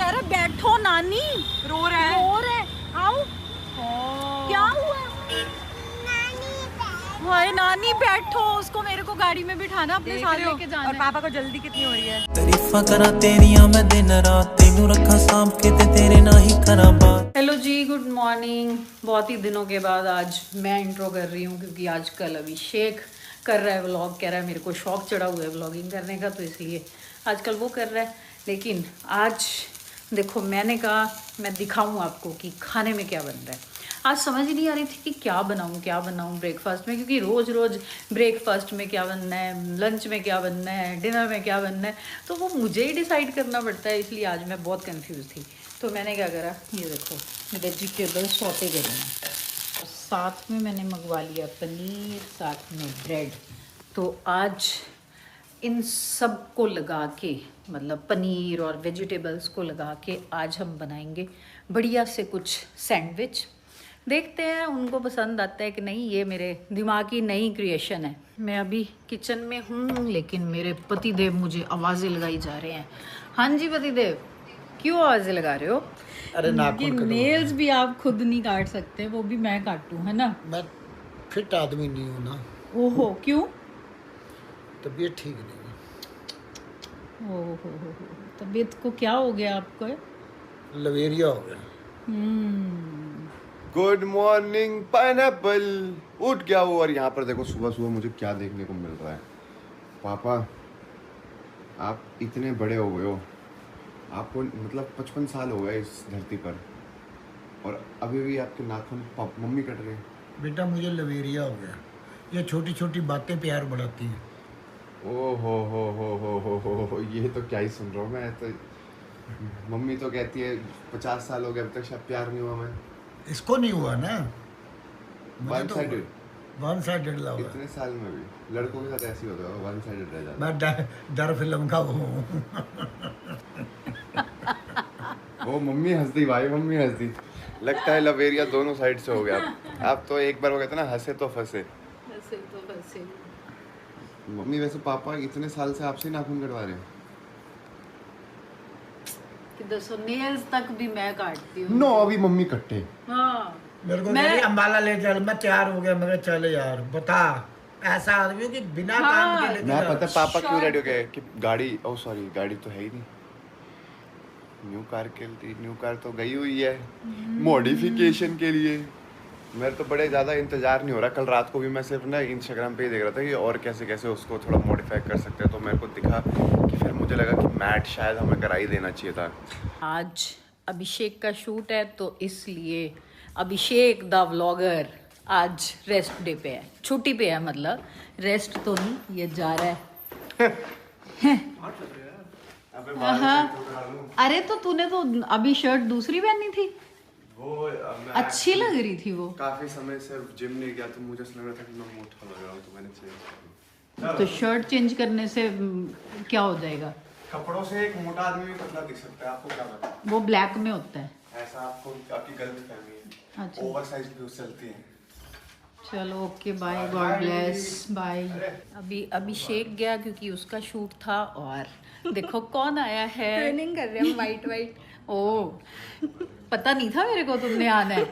कह रहा बैठो नानी। रो रहा है। रो रहा है। आओ। क्या हुआ? हाय नानी बैठो, उसको मेरे को गाड़ी में बिठाना, अपने साथ लेके जाना। और पापा को जल्दी कितनी हो रही है। तारीफां करा तेरियां मैं दिन रात, तेनू रखा सांभ के ते तेरे ना ही करा बात। हेलो जी, गुड मॉर्निंग। बहुत ही दिनों के बाद आज मैं इंट्रो कर रही हूँ क्योंकि आजकल अभिषेक कर रहा है व्लॉग, कह रहा है मेरे को शौक चढ़ा हुआ है व्लॉगिंग करने का, तो इसलिए आजकल वो कर रहा है। लेकिन आज देखो, मैंने कहा मैं दिखाऊं आपको कि खाने में क्या बन रहा है। आज समझ ही नहीं आ रही थी कि क्या बनाऊं ब्रेकफास्ट में, क्योंकि रोज़ रोज़ ब्रेकफास्ट में क्या बनना है, लंच में क्या बनना है, डिनर में क्या बनना है, तो वो मुझे ही डिसाइड करना पड़ता है। इसलिए आज मैं बहुत कंफ्यूज थी। तो मैंने क्या करा, ये देखो वेजिटेबल सौते करेंगे, साथ में मैंने मंगवा लिया पनीर, साथ में ब्रेड। तो आज इन सब को लगा के, मतलब पनीर और वेजिटेबल्स को लगा के आज हम बनाएंगे बढ़िया से कुछ सैंडविच। देखते हैं उनको पसंद आता है कि नहीं। ये मेरे दिमाग की नई क्रिएशन है। मैं अभी किचन में हूँ, लेकिन मेरे पतिदेव मुझे आवाज़ें लगाई जा रहे हैं। हाँ जी पतिदेव, क्यों आवाज़ें लगा रहे हो? अरे नाखून नेल्स भी आप खुद नहीं काट सकते, वो भी मैं काटूँ, है ना? मैं फिट आदमी नहीं हूँ ना। ओहो, क्यों? तबीयत ठीक नहीं है। ओहो, तबीयत को क्या हो गया आपको? लवेरिया हो गया। Good morning pineapple. उठ गया वो। और यहाँ पर देखो सुबह सुबह मुझे क्या देखने को मिल रहा है। पापा, आप इतने बड़े हो गए हो, आपको मतलब 55 साल हो गए इस धरती पर, और अभी भी आपके नाखून मम्मी कट रहे हैं। बेटा मुझे लवेरिया हो गया। ये छोटी छोटी बातें प्यार बढ़ाती हैं। ओ हो, ये तो क्या ही सुन रहा हूँ मैं। तो मम्मी तो कहती है 50 साल हो गए अब तक शायद प्यार नहीं हुआ। मैं इसको नहीं हुआ ना, one sided. One sided love. इतने साल में भी लड़कों के साथ ऐसे ही होता है, वन साइडेड रह जाता है। मैं डर फिल्म का हूँ। ओ मम्मी हंस दी भाई, मम्मी हंस दी। लगता है लवेरिया दोनों साइड से हो गया। आप तो एक बार वो कहते ना, हंसे तो फंसे। मम्मी वैसे पापा इतने साल से आपसे नाखून कटवा रहे हैं? नेल्स तक भी मैं काटती हूँ। नो, अभी मम्मी कट्टे। हाँ, मेरे को मैं अंबाला ले चल, मैं तैयार हो गया। मैं चल यार, बता ऐसा आदमी कि बिना काम के लेके। मैं पता पापा क्यों रेडी हो गए कि गाड़ी, ओ सॉरी गाड़ी तो है ही नहीं, न्यू कार तो गई हुई है मॉडिफिकेशन के लिए। मेरे तो बड़े ज़्यादा इंतज़ार नहीं हो रहा। कल रात को भी मैं सिर्फ ना इंस्टाग्राम पे ही देख रहा था कि और कैसे कैसे उसको थोड़ा मॉडिफाई कर सकते हैं, तो मेरे को दिखा कि फिर मुझे लगा कि मैट शायद हमें करा ही देना चाहिए था। आज अभिषेक का शूट है, तो इसलिए अभिषेक द व्लॉगर आज रेस्ट डे पे है, छुट्टी पे है। मतलब रेस्ट तो नहीं, ये जा रहा है। अरे तो तूने तो अभी शर्ट दूसरी पहनी थी, वो अच्छी लग रही थी। वो काफी समय से जिम नहीं गया, तो मुझे लग रहा था कि मैं मोटा लग रहा हूँ, तो मैंने चेंज कर दी। तो शर्ट चेंज करने से क्या हो जाएगा? कपड़ों से एक मोटा आदमी भी पतला दिख सकता है, आपको क्या पता? वो ब्लैक में होता है ऐसा आपको, आपकी गलतफहमी है। अच्छा, ओवरसाइज भी चलती है। चलो okay, bye, God bless, bye. अभी अभिषेक गया क्योंकि उसका शूट था, और देखो कौन आया है। ट्रेनिंग कर रहे हैं वाइट। ओ, पता नहीं था मेरे को तुमने आना है।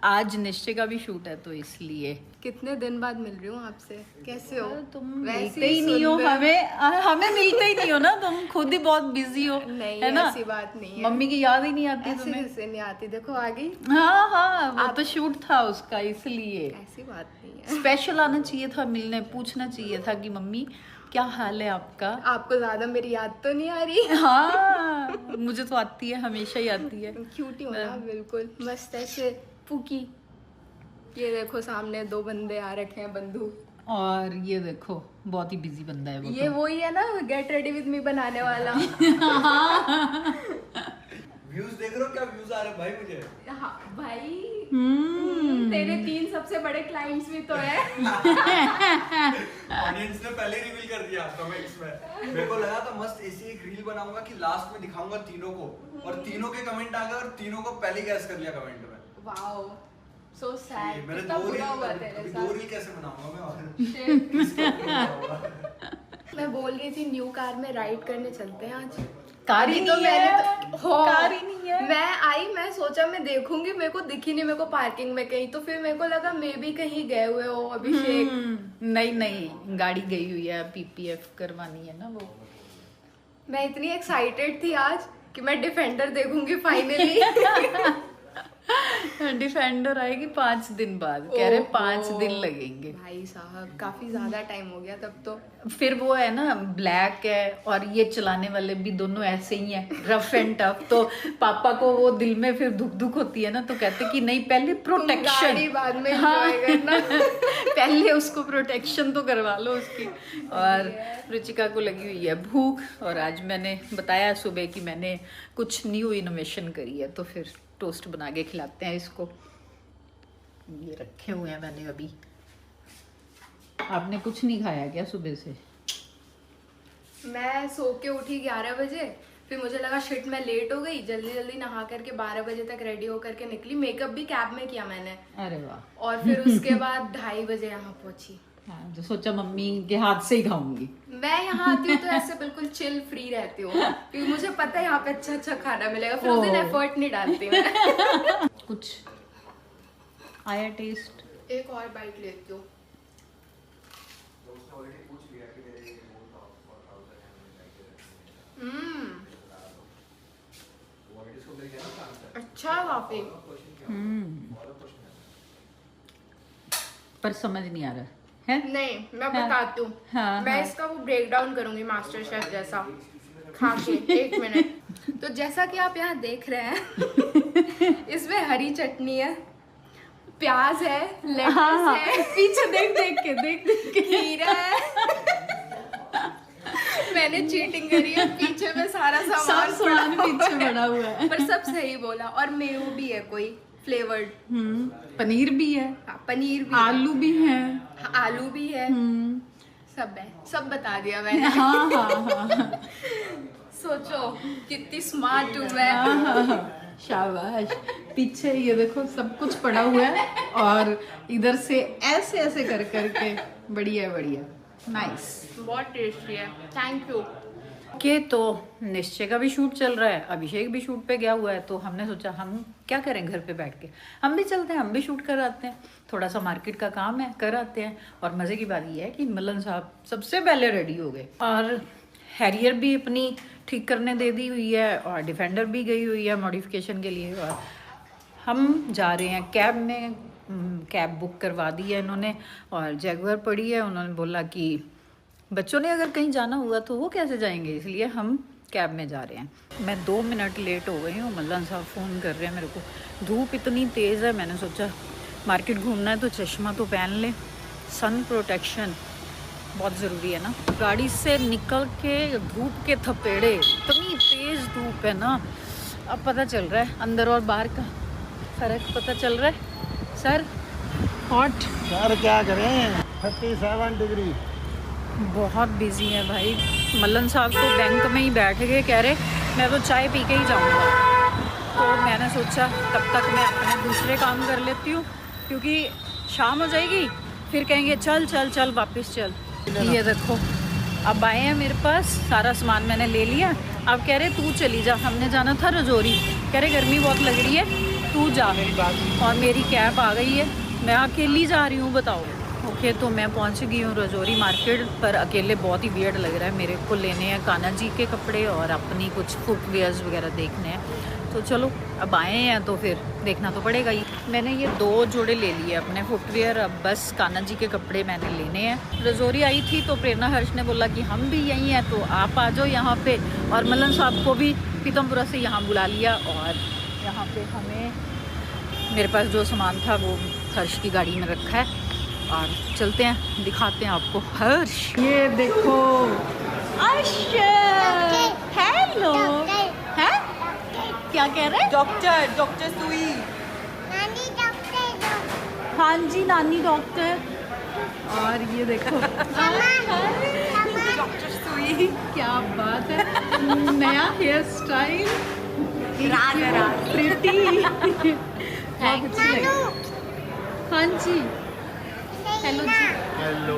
आज निश्चय का भी शूट है, तो इसलिए। कितने दिन बाद मिल रही हूँ आपसे, कैसे हो? तुम मिलते ही नहीं हो, हमें मिलते ही नहीं हो ना, तुम खुद ही बहुत बिजी हो। नहीं, है ना? ऐसी बात नहीं है। मम्मी की याद ही नहीं आती ऐसे तुम्हें? कैसे नहीं आती? देखो आ गई। हाँ, वो तो शूट था उसका, इसलिए। ऐसी बात नहीं है। स्पेशल आना चाहिए था, मिलने, पूछना चाहिए था कि मम्मी क्या हाल है आपका। आपको ज्यादा मेरी याद तो नहीं आ रही? हाँ, मुझे तो आती है, हमेशा ही आती है। क्यूटी हो ना, बिल्कुल मस्त ऐसे पुकी। ये देखो सामने 2 बंदे आ रखे हैं, बंधु। और ये देखो बहुत ही बिजी बंदा है वो। ये वही है ना, गेट रेडी विद मी बनाने वाला। व्यूज देख रहे हो? क्या व्यूज आ रहे हैं भाई मुझे? हाँ भाई, तेरे 3 सबसे बड़े क्लाइंट्स भी तो है। ऑडियंस ने पहले रिवील कर दिया कमेंट्स में। मेरे को लगा था मस्त ऐसी एक रील बनाऊंगा कि लास्ट में दिखाऊंगा तीनों को, और तीनों के कमेंट आ गए और तीनों को पहले गैस कर लिया कमेंट में। Wow, so sad. मैंने कितना बुरा हुआ तेरे साथ। 2 रील कैसे बनाऊंगा मैं? और मैं बोल रही थी न्यू कार में राइड करने चलते हैं आज। कार ही अभी तो नहीं मैंने है, कार ही नहीं है। मैं आई, मैं सोचा मैं देखूंगी, मेरे को दिखी नहीं मेरे को पार्किंग में कहीं, तो फिर मेरे को लगा मे भी कहीं गए हुए हो अभिषेक। नहीं नहीं, गाड़ी गई हुई है, PPF करवानी है ना वो। मैं इतनी एक्साइटेड थी आज कि मैं डिफेंडर देखूंगी फाइनली। डिफेंडर आएगी 5 दिन बाद, कह रहे 5 दिन लगेंगे। भाई साहब काफी ज्यादा टाइम हो गया तब तो। फिर वो है ना, ब्लैक है और ये चलाने वाले भी दोनों ऐसे ही हैं, रफ एंड टफ। तो पापा को वो दिल में फिर दुख होती है ना, तो कहते कि नहीं पहले प्रोटेक्शन, गाड़ी बाद में enjoy करना। पहले उसको प्रोटेक्शन तो करवा लो उसकी। और रुचिका को लगी हुई है भूख, और आज मैंने बताया सुबह कि मैंने कुछ न्यू इनोवेशन करी है, तो फिर टोस्ट बना के खिलाते हैं इसको। ये रखे हुए हैं मैंने अभी। आपने कुछ नहीं खाया क्या सुबह से? मैं सो के उठी 11 बजे, फिर मुझे लगा शिट मैं लेट हो गई, जल्दी जल्दी नहा करके 12 बजे तक रेडी होकर के निकली। मेकअप भी कैब में किया मैंने। अरे वाह। और फिर उसके बाद 2:30 बजे यहाँ पहुंची। हाँ, तो सोचा मम्मी के हाथ से ही खाऊंगी। मैं यहाँ आती हूँ तो ऐसे बिल्कुल चिल फ्री रहती हूँ, क्योंकि मुझे पता है यहाँ पे अच्छा अच्छा खाना मिलेगा, फिर उस दिन एफर्ट नहीं डालती मैं। कुछ आया टेस्ट? एक और बाइट लेती हूँ। अच्छा है काफी। पर समझ नहीं आ रहा है। नहीं, मैं बताती हूँ। हाँ, मैं हाँ। इसका वो ब्रेक डाउन करूंगी मास्टर शेफ जैसा, खा के 1 मिनट। तो जैसा कि आप यहाँ देख रहे हैं, इसमें हरी चटनी है, प्याज है, लेटस है, पीछे देख के खीरा है। मैंने चीटिंग करी है, पीछे में सारा सामान सामान पड़ा पीछे हुआ है। पड़ा हुआ है। पर सब सही बोला। और मेयो भी है कोई फ्लेवर्ड। पनीर भी है, हाँ, पनीर भी आलू भी है। है, आलू भी है, सब है, सब बता दिया मैंने। हाँ हाँ। सोचो कितनी स्मार्ट हूँ मैं। शाबाश। पीछे ये देखो सब कुछ पड़ा हुआ है, और इधर से ऐसे ऐसे कर करके बढ़िया बढ़िया, नाइस। बहुत टेस्टी है, थैंक यू। के तो निश्चय का भी शूट चल रहा है, अभिषेक भी शूट पे गया हुआ है, तो हमने सोचा हम क्या करें घर पे बैठ के, हम भी चलते हैं, हम भी शूट कर आते हैं। थोड़ा सा मार्केट का काम है, कर आते हैं। और मज़े की बात ये है कि मलन साहब सबसे पहले रेडी हो गए, और हैरियर भी अपनी ठीक करने दे दी हुई है, और डिफेंडर भी गई हुई है मॉडिफिकेशन के लिए। और हम जा रहे हैं कैब में, कैब बुक करवा दी है इन्होंने, और जैगुआर पड़ी है। उन्होंने बोला कि बच्चों ने अगर कहीं जाना हुआ तो वो कैसे जाएंगे, इसलिए हम कैब में जा रहे हैं। मैं 2 मिनट लेट हो गई हूँ, मल्लन साहब फ़ोन कर रहे हैं मेरे को। धूप इतनी तेज़ है, मैंने सोचा मार्केट घूमना है तो चश्मा तो पहन लें, सन प्रोटेक्शन बहुत ज़रूरी है ना। गाड़ी से निकल के धूप के थपेड़े, इतनी तेज़ धूप है ना। अब पता चल रहा है अंदर और बाहर का फ़र्क पता चल रहा है। सर हॉट सर क्या करें, 37 डिग्री। बहुत बिजी है भाई। मल्लन साहब तो बैंक में ही बैठ गए, कह रहे मैं तो चाय पी के ही जाऊंगा। तो मैंने सोचा तब तक मैं अपने दूसरे काम कर लेती हूँ, क्योंकि शाम हो जाएगी, फिर कहेंगे चल चल चल वापस चल। ये देखो अब आए हैं मेरे पास, सारा सामान मैंने ले लिया। अब कह रहे तू चली जा, हमने जाना था रजौरी, कह रहे गर्मी बहुत लग रही है तू जा। और मेरी कैब आ गई है, मैं अकेली जा रही हूँ, बताओ। ओके, तो मैं पहुंच गई हूँ रजौरी मार्केट पर। अकेले बहुत ही वियर्ड लग रहा है मेरे को। लेने हैं कान्हा जी के कपड़े और अपनी कुछ फुटवेयर्स वगैरह देखने हैं। तो चलो अब आए हैं तो फिर देखना तो पड़ेगा ही। मैंने ये 2 जोड़े ले लिए अपने फुटवेयर, अब बस कान्हा जी के कपड़े मैंने लेने हैं। रजौरी आई थी तो प्रेरणा हर्ष ने बोला कि हम भी यहीं हैं तो आप आ जाओ यहाँ पे, और मल्लन साहब को भी पीतमपुरा से यहाँ बुला लिया। और यहाँ पे हमें, मेरे पास जो सामान था वो हर्ष की गाड़ी में रखा है, और चलते हैं दिखाते हैं आपको हर्ष। ये देखो हेलो, है क्या कह रहे हैं? डॉक्टर सुई। हाँ जी नानी डॉक्टर। और ये देखो डॉक्टर सुई। क्या बात है, नया हेयर स्टाइल, प्रिटी। हाँ जी, हेलो जी। हेलो,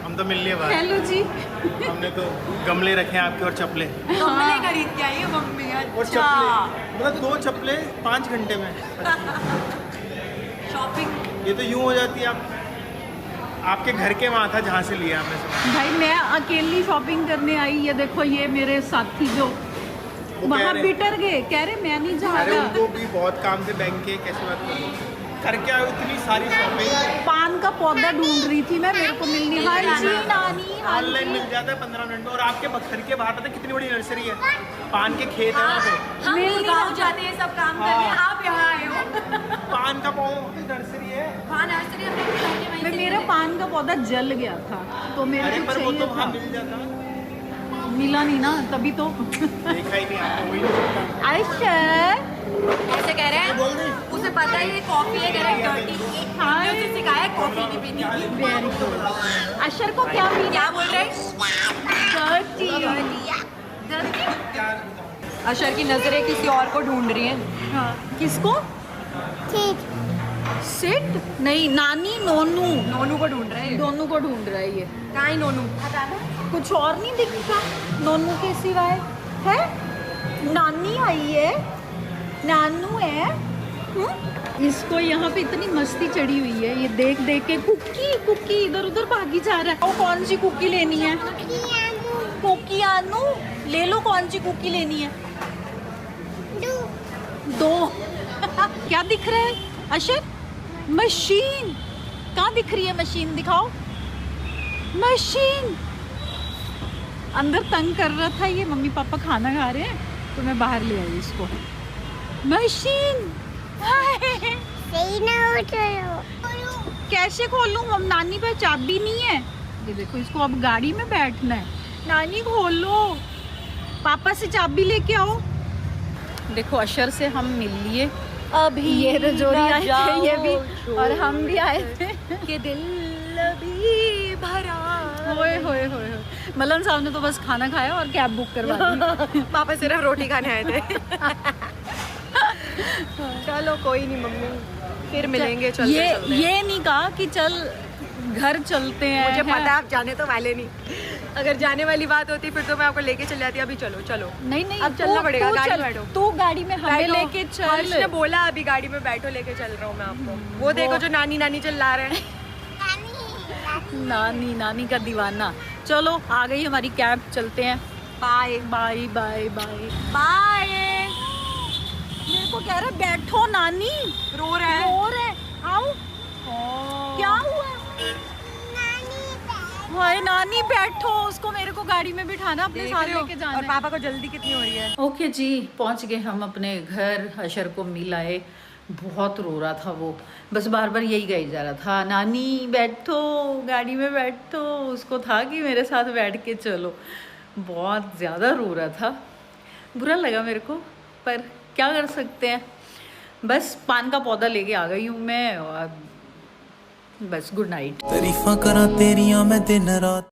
हम तो मिल लिए बात। हेलो जी। हमने तो गमले रखे हैं आपके और चप्पलें गमले खरीद के आई है मम्मी। और चप्पलें मतलब 2 चप्पलें 5 घंटे में। शॉपिंग ये तो यूं हो जाती है आप आपके घर के वहाँ था जहाँ से लिया आपने सामान। भाई मैं अकेली शॉपिंग करने आई, ये देखो ये मेरे साथी जो वो वहाँ कह रहे- बिटर गए, कह रहे मैं नहीं अरे जाऊँगा। उनको भी बहुत काम थे बैंक के, कैसे बात करूँ करके आए इतनी सारी शॉपिंग। पान का पौधा ढूंढ रही थी मैं, मेरे को मिल नहीं। हाँ जी नानी, हाँ ऑनलाइन मिल जाता है 15 मिनट में। और आपके घर के बाहर पता है कितनी बड़ी नर्सरी है, पान के खेत है वहाँ पे। हम मिल गाँव जाते हैं सब काम करने, आप यहाँ आए हो। पान का नर्सरी है। हाँ नर्सरी हम लोग जाके वहीं से मेरा पान का पौधा जल गया था तो मेरे अरे को पर वो तो चाहिए वहाँ था, मिल जाता, मिला नहीं ना तभी तो। देखा ही नहीं आपने, वही नहीं। आयशा ऐसे कह रहे हैं, उसे पता है ये कॉफी है, कह रहे हैं डर्टी। हाँ उसे सिखाया कॉफी नहीं पीनी। Very good. अशर को क्या पीना? क्या बोल रहे हैं? अशर की नजरें किसी और को ढूंढ रही हैं। हाँ, किसको? सिट नहीं, नानी नोनू, नोनू को ढूंढ रहे हैं। दोनों को ढूंढ रहा है ये। कहाँ है नोनू? कुछ और नहीं दिखता नोनू के सिवाय है। नानी आई है, नानू है। इसको यहाँ पे इतनी मस्ती चढ़ी हुई है, ये देख देख के कुकी कुकी इधर उधर भागी जा रहा है। वो कौन सी कुकी लेनी है? कुकी आनू ले लो, कौन सी कुकी लेनी है? दो। क्या दिख रहा है अशर? मशीन। कहाँ दिख रही है मशीन? दिखाओ मशीन। अंदर तंग कर रहा था ये, मम्मी पापा खाना खा रहे हैं तो मैं बाहर ले आई इसको। मशीन कैसे खोलूं? अब नानी पे चाबी नहीं है। ये देखो, इसको अब गाड़ी में बैठना है। नानी खोलो, पापा से चाबी लेके आओ। देखो अशर से हम मिल लिए अभी, ये रजोरी आए थे ये भी, और हम भी आए थे कि दिल भी भरा। होए होए होए होए। मलन साहब ने तो बस खाना खाया और कैब बुक करवा दी। पापा सिर्फ रोटी खाने आए थे। चलो कोई नहीं मम्मी, फिर मिलेंगे। चलते चलते। ये नहीं कहा कि चल घर चलते हैं। मुझे पता है आप जाने तो वाले नहीं। अगर जाने वाली बात होती फिर तो मैं आपको लेके चल जाती। अभी चलो चलो। नहीं नहीं, अब चलना पड़ेगा, तू गाड़ी चल, में बैठो। तू गाड़ी में हमें लेके हर्ष ने चल। बोला अभी गाड़ी में बैठो, लेके चल रहा हूँ मैं आपको। वो देखो जो नानी नानी चिल्ला रहे हैं। नानी नानी का दीवाना। चलो आ गई हमारी कैब, चलते हैं। Bye bye bye bye bye. मेरे को कह रहा है बैठो नानी, रो रहा है। रो रहे। आओ, क्या हुआ? हाय नानी बैठो, उसको मेरे को गाड़ी में बिठाना, अपने साथ लेके जाना और है। पापा को जल्दी कितनी हो रही है? ओके जी, पहुंच गए हम अपने घर। अशर को मिल आए, बहुत रो रहा था वो, बस बार बार यही कही जा रहा था, नानी बैठो गाड़ी में बैठो। उसको था कि मेरे साथ बैठ के चलो। बहुत ज़्यादा रो रहा था, बुरा लगा मेरे को, पर क्या कर सकते हैं। बस पान का पौधा लेके आ गई हूँ मैं, और बस गुड नाइट। तारीफां करा तेरियां मैं दिन रात।